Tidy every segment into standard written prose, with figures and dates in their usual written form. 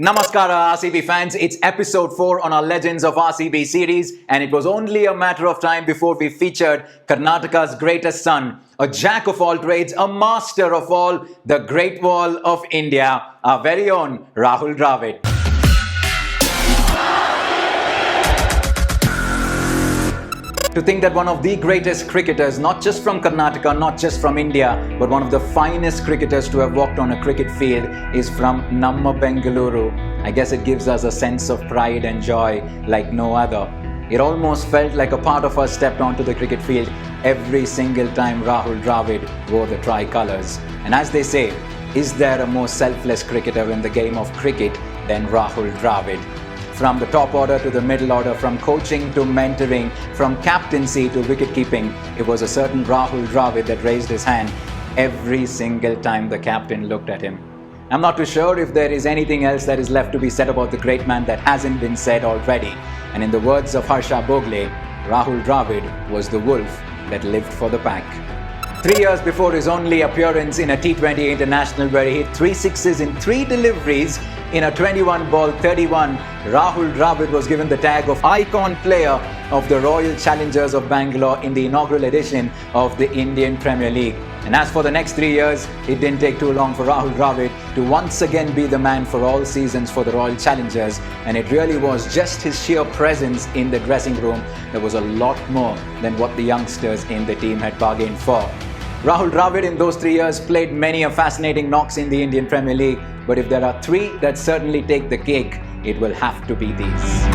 Namaskara RCB fans, it's episode 4 on our Legends of RCB series, and it was only a matter of time before we featured Karnataka's greatest son, a jack of all trades, a master of all, the Great Wall of India, our very own Rahul Dravid. To think that one of the greatest cricketers, not just from Karnataka, not just from India, but one of the finest cricketers to have walked on a cricket field is from Namma Bengaluru. I guess it gives us a sense of pride and joy like no other. It almost felt like a part of us stepped onto the cricket field every single time Rahul Dravid wore the tricolours. And as they say, is there a more selfless cricketer in the game of cricket than Rahul Dravid? From the top order to the middle order, from coaching to mentoring, from captaincy to wicket-keeping, it was a certain Rahul Dravid that raised his hand every single time the captain looked at him. I'm not too sure if there is anything else that is left to be said about the great man that hasn't been said already. And in the words of Harsha Bogle, Rahul Dravid was the wolf that lived for the pack. 3 years before his only appearance in a T20 international where he hit 3 sixes in 3 deliveries in a 21-ball 31, Rahul Dravid was given the tag of Icon Player of the Royal Challengers of Bangalore in the inaugural edition of the Indian Premier League. And as for the next 3 years, it didn't take too long for Rahul Dravid to once again be the man for all seasons for the Royal Challengers, and it really was just his sheer presence in the dressing room that was a lot more than what the youngsters in the team had bargained for. Rahul Dravid in those 3 years played many a fascinating knocks in the Indian Premier League, but if there are 3 that certainly take the cake, it will have to be these.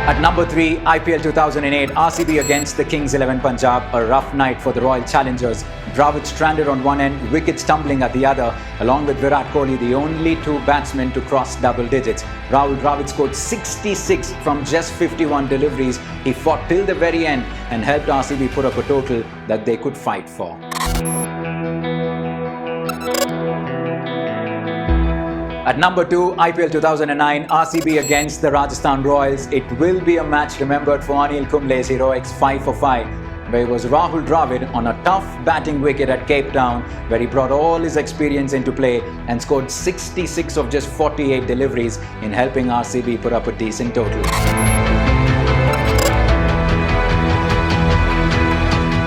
At number 3, IPL 2008, RCB against the Kings 11 Punjab, a rough night for the Royal Challengers. Dravid stranded on one end, wickets tumbling at the other, along with Virat Kohli, the only 2 batsmen to cross double digits. Rahul Dravid scored 66 from just 51 deliveries. He fought till the very end and helped RCB put up a total that they could fight for. At number 2, IPL 2009, RCB against the Rajasthan Royals. It will be a match remembered for Anil Kumble's heroics 5 for 5, where it was Rahul Dravid on a tough batting wicket at Cape Town, where he brought all his experience into play and scored 66 of just 48 deliveries in helping RCB put up a decent total.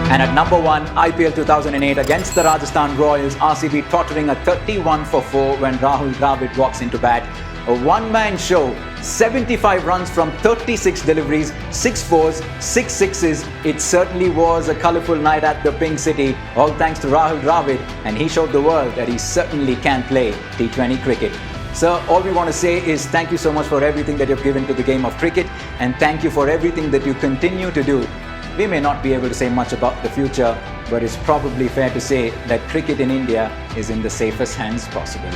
And at number 1, IPL 2008 against the Rajasthan Royals, RCB tottering a 31 for 4 when Rahul Dravid walks into bat. A one-man show, 75 runs from 36 deliveries, 6 fours, 6 sixes. It certainly was a colourful night at the Pink City, all thanks to Rahul Dravid, and he showed the world that he certainly can play T20 cricket. Sir, all we want to say is thank you so much for everything that you've given to the game of cricket, and thank you for everything that you continue to do. We may not be able to say much about the future, but it's probably fair to say that cricket in India is in the safest hands possible.